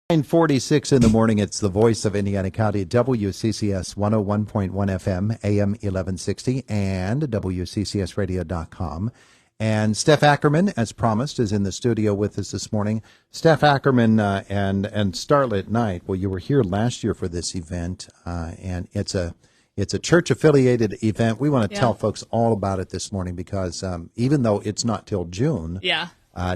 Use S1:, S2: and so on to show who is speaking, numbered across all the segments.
S1: 9:46 in the morning. It's the voice of Indiana County, WCCS 101.1 FM, AM 1160, and WCCSradio.com. And Stef Ackerman, as promised, is in the studio with us this morning. Stef Ackerman and Starlit Night. Well, you were here last year for this event, and it's a church-affiliated event. We want to tell folks all about it this morning because even though it's not till June,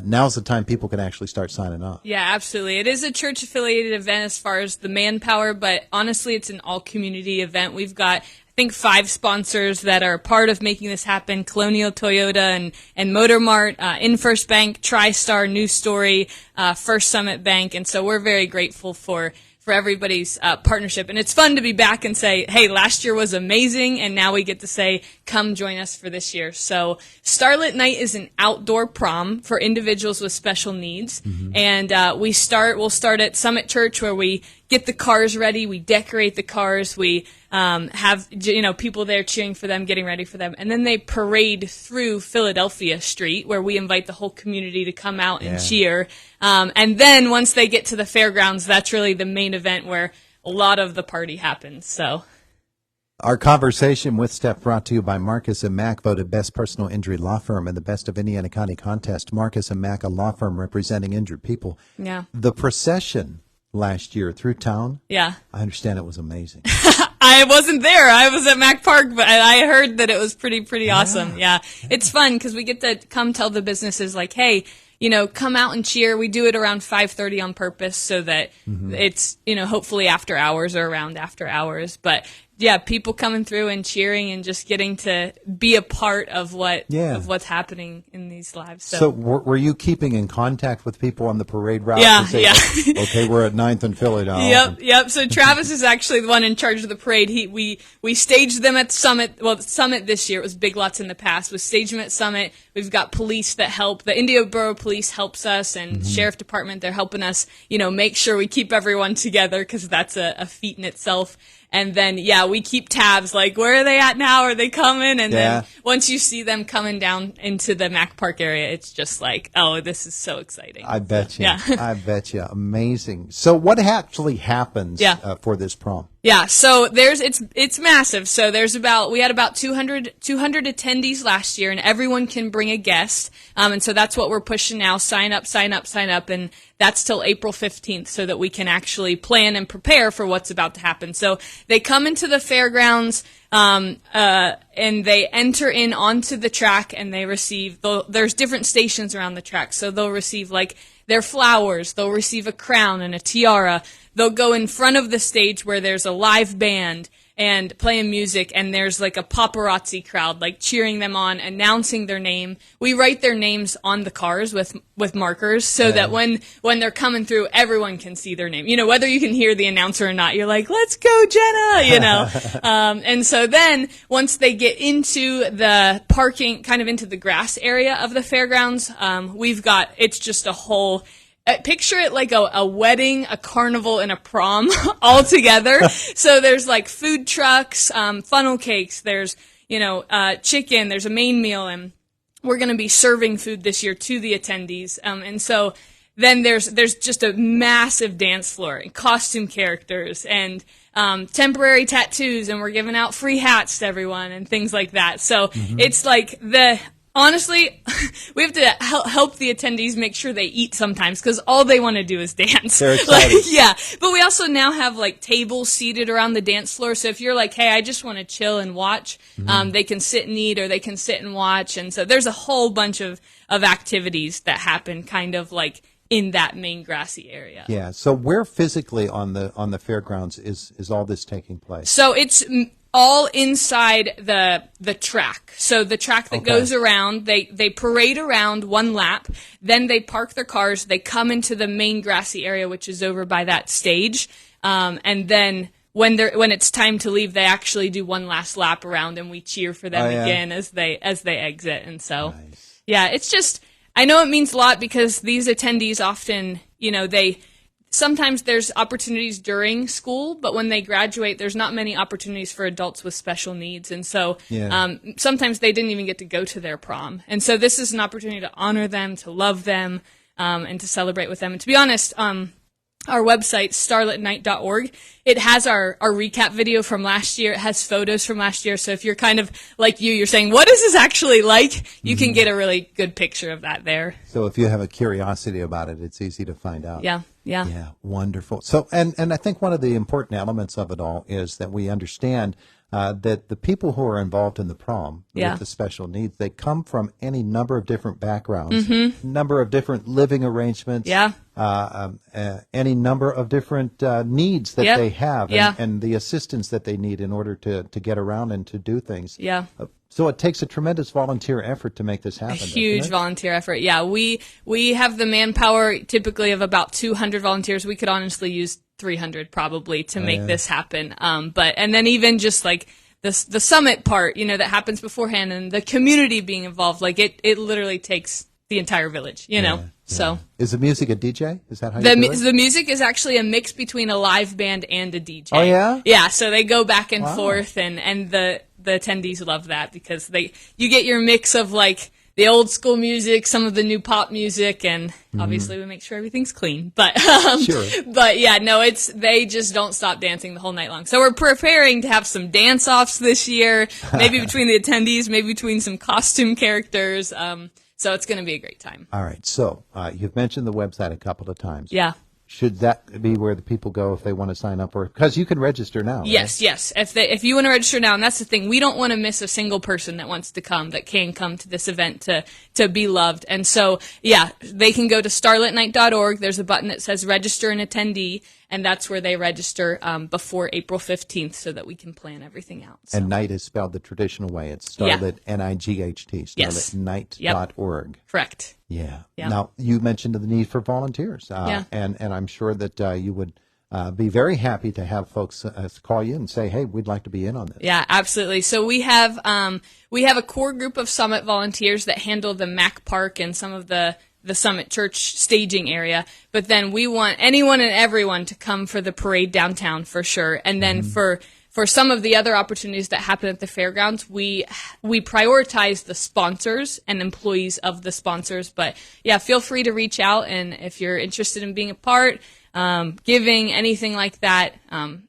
S1: now's the time people can actually start signing up.
S2: Yeah, absolutely. It is a church-affiliated event as far as the manpower, but honestly, it's an all-community event. We've got, I think, 5 sponsors that are part of making this happen: Colonial Toyota and Motor Mart, InFirst Bank, TriStar, News Story, First Summit Bank, and so we're very grateful for everybody's partnership. And it's fun to be back and say, hey, last year was amazing, and now we get to say, come join us for this year. So Starlit Night is an outdoor prom for individuals with special needs. And we'll start at Summit Church, where we get the cars ready, we decorate the cars, we have people there cheering for them, getting ready for them, and then they parade through Philadelphia Street, where we invite the whole community to come out and cheer. And then once they get to the fairgrounds, that's really the main event where a lot of the party happens. So
S1: our conversation with Stef brought to you by Marcus & Mack, voted best personal injury law firm in the Best of Indiana County contest. Marcus & Mack, a law firm representing injured people. Yeah. The procession last year through town, I understand it was amazing.
S2: I wasn't there. I was at Mack Park, but I heard that it was pretty awesome. Yeah. It's fun because we get to come tell the businesses, like, hey, come out and cheer. We do it around 5:30 on purpose so that it's, hopefully after hours or around after hours. But yeah, people coming through and cheering and just getting to be a part of what's happening in these lives.
S1: So were you keeping in contact with people on the parade route?
S2: Yeah.
S1: Okay, we're at 9th and Philly now.
S2: Yep. So Travis is actually the one in charge of the parade. We staged them at Summit. Well, Summit this year. It was Big Lots in the past. We staged them at Summit. We've got police that help. The Indio Borough Police helps us, and Sheriff Department, they're helping us, make sure we keep everyone together, because that's a feat in itself. And then, we keep tabs, like, where are they at now? Are they coming? And then once you see them coming down into the Mack Park area, it's just like, oh, this is so exciting.
S1: I bet you. I bet you. Amazing. So what actually happens for this prom?
S2: Yeah, so it's massive. So we had about 200 attendees last year, and everyone can bring a guest. And so that's what we're pushing now. Sign up. And that's till April 15th so that we can actually plan and prepare for what's about to happen. So they come into the fairgrounds, and they enter in onto the track, and they receive, there's different stations around the track. So they'll receive, like, their flowers. They'll receive a crown and a tiara. They'll go in front of the stage where there's a live band and playing music, and there's like a paparazzi crowd, like, cheering them on, announcing their name. We write their names on the cars with markers so that when they're coming through, everyone can see their name. Whether you can hear the announcer or not, you're like, let's go, Jenna, And so then once they get into the parking, kind of into the grass area of the fairgrounds, it's just a whole, picture it like a wedding, a carnival, and a prom all together. So there's like food trucks, funnel cakes, there's, chicken, there's a main meal, and we're going to be serving food this year to the attendees. And so then there's just a massive dance floor and costume characters and temporary tattoos, and we're giving out free hats to everyone and things like that. So it's like honestly, we have to help the attendees make sure they eat sometimes, because all they want to do is dance.
S1: They're excited.
S2: But we also now have, like, tables seated around the dance floor. So if you're like, hey, I just want to chill and watch, they can sit and eat, or they can sit and watch. And so there's a whole bunch of activities that happen kind of like in that main grassy area.
S1: Yeah. So where physically on the fairgrounds is all this taking place?
S2: So it's all inside the track. So the track that goes around, they parade around one lap, then they park their cars, they come into the main grassy area, which is over by that stage, and then when it's time to leave, they actually do one last lap around, and we cheer for them again as they exit. And so, it's just, I know it means a lot, because these attendees often, sometimes there's opportunities during school, but when they graduate, there's not many opportunities for adults with special needs. And so sometimes they didn't even get to go to their prom. And so this is an opportunity to honor them, to love them, and to celebrate with them. And to be honest, our website, starlitnight.org. It has our recap video from last year. It has photos from last year. So if you're kind of like you're saying, what is this actually like? You can get a really good picture of that there.
S1: So if you have a curiosity about it, it's easy to find out.
S2: Yeah.
S1: Yeah, wonderful. So, and I think one of the important elements of it all is that we understand that the people who are involved in the prom with the special needs, they come from any number of different backgrounds, number of different living arrangements, any number of different needs that they have, and the assistance that they need in order to get around and to do things.
S2: Yeah.
S1: So it takes a tremendous volunteer effort to make this happen.
S2: A huge volunteer effort. Yeah, we have the manpower typically of about 200 volunteers. We could honestly use 300 probably to make this happen. And then even just like the summit part, that happens beforehand, and the community being involved, like it literally takes the entire village, So
S1: is the music a DJ? Is that how you do it?
S2: The music is actually a mix between a live band and a DJ.
S1: Oh yeah?
S2: Yeah, so they go back and forth, and the attendees love that because you get your mix of like the old school music, some of the new pop music, and obviously we make sure everything's clean. But but yeah, no, they just don't stop dancing the whole night long. So we're preparing to have some dance offs this year, maybe between the attendees, maybe between some costume characters. So it's going to be a great time.
S1: All right. So you've mentioned the website a couple of times.
S2: Yeah.
S1: Should that be where the people go if they want to sign up, or because you can register now?
S2: Yes,
S1: right?
S2: yes. If you want to register now, and that's the thing, we don't want to miss a single person that wants to come, that can come to this event to be loved. And so, they can go to starlitnight.org. There's a button that says register an attendee, and that's where they register before April 15th so that we can plan everything out. So.
S1: And night is spelled the traditional way. It's Starlit, N-I-G-H-T, starlitnight.org.
S2: Correct.
S1: Yeah. Now, you mentioned the need for volunteers, and I'm sure that you would be very happy to have folks call you and say, hey, we'd like to be in on this.
S2: Yeah, absolutely. So we have a core group of Summit volunteers that handle the Mac Park and some of the Summit Church staging area, but then we want anyone and everyone to come for the parade downtown for sure. And then for some of the other opportunities that happen at the fairgrounds, we prioritize the sponsors and employees of the sponsors. But yeah, feel free to reach out, and if you're interested in being a part, giving, anything like that,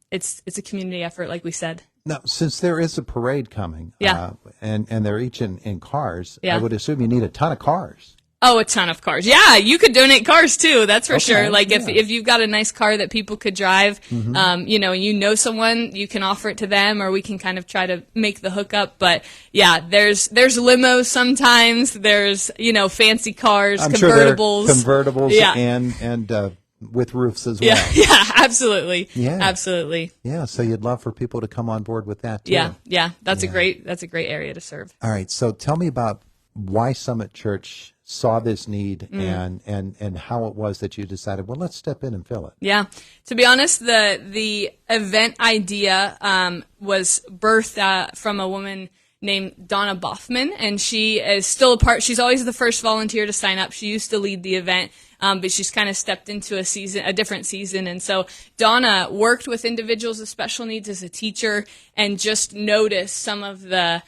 S2: it's a community effort, like we said.
S1: Now, since there is a parade coming, and they're each in cars, I would assume you need a ton of cars.
S2: Oh, a ton of cars. Yeah, you could donate cars too. That's for sure. Like if you've got a nice car that people could drive, and you know someone, you can offer it to them, or we can kind of try to make the hookup. But yeah, there's limos sometimes. There's fancy cars,
S1: I'm
S2: convertibles,
S1: sure there are convertibles, and with roofs as well.
S2: Yeah, absolutely. Yeah, absolutely.
S1: Yeah, so you'd love for people to come on board with that too.
S2: Yeah, that's a great area to serve.
S1: All right, so tell me about why Summit Church saw this need and how it was that you decided, well, let's step in and fill it. Yeah.
S2: To be honest, the event idea was birthed from a woman named Donna Boffman, and she is still a part. She's always the first volunteer to sign up. She used to lead the event, but she's kind of stepped into a different season. And so Donna worked with individuals with special needs as a teacher and just noticed some of the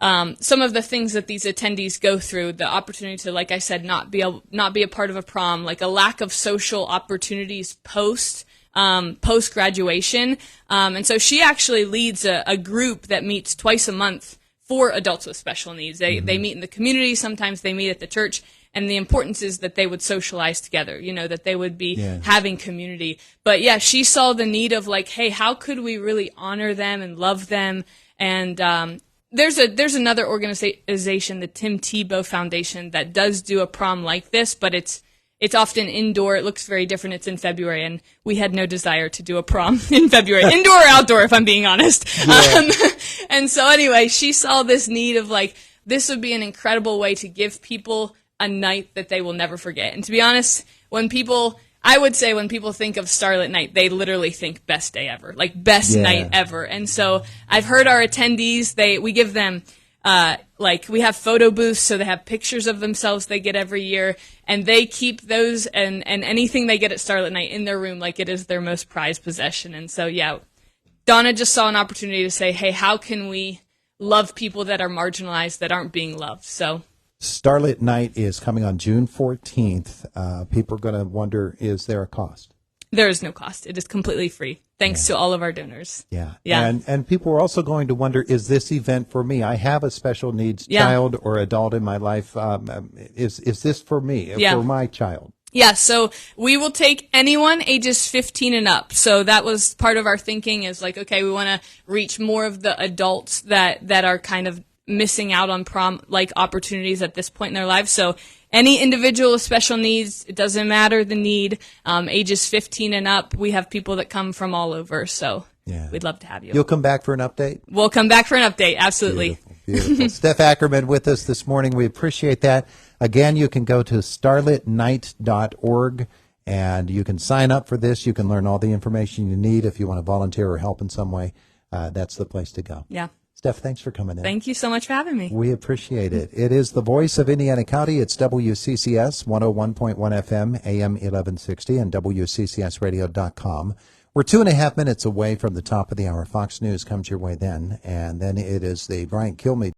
S2: things that these attendees go through, the opportunity to, like I said, not be a part of a prom, like a lack of social opportunities post graduation. And so she actually leads a group that meets twice a month for adults with special needs. They meet in the community. Sometimes they meet at the church. And the importance is that they would socialize together, that they would be having community. But yeah, she saw the need of like, hey, how could we really honor them and love them? And, there's another organization, the Tim Tebow Foundation, that does do a prom like this, but it's often indoor. It looks very different. It's in February, and we had no desire to do a prom in February, indoor or outdoor, if I'm being honest. Yeah. And so anyway, she saw this need of like, this would be an incredible way to give people a night that they will never forget. And to be honest, I would say when people think of Starlit Night, they literally think best day ever, like best night ever. And so I've heard our attendees, we give them, we have photo booths, so they have pictures of themselves they get every year, and they keep those and anything they get at Starlit Night in their room like it is their most prized possession. And so, yeah, Donna just saw an opportunity to say, hey, how can we love people that are marginalized, that aren't being loved? So Starlit
S1: Night is coming on June 14th. People are going to wonder, is there a cost?
S2: There is no cost. It is completely free. Thanks to all of our donors.
S1: Yeah.
S2: Yeah.
S1: And people are also going to wonder, is this event for me? I have a special needs child or adult in my life. Is this for me, for my child?
S2: Yeah, so we will take anyone ages 15 and up. So that was part of our thinking is like, okay, we want to reach more of the adults that are kind of missing out on prom-like opportunities at this point in their lives. So any individual with special needs, it doesn't matter the need, ages 15 and up, we have people that come from all over. So we'd love to have you.
S1: You'll come back for an update?
S2: We'll come back for an update, absolutely.
S1: Beautiful. Stef Ackerman with us this morning. We appreciate that. Again, you can go to starlitnight.org and you can sign up for this. You can learn all the information you need if you want to volunteer or help in some way. That's the place to go.
S2: Yeah.
S1: Stef, thanks for coming in.
S2: Thank you so much for having me.
S1: We appreciate it. It is the voice of Indiana County. It's WCCS 101.1 FM, AM 1160, and WCCSradio.com. We're 2.5 minutes away from the top of the hour. Fox News comes your way then, and then it is the Bryant Kilmeade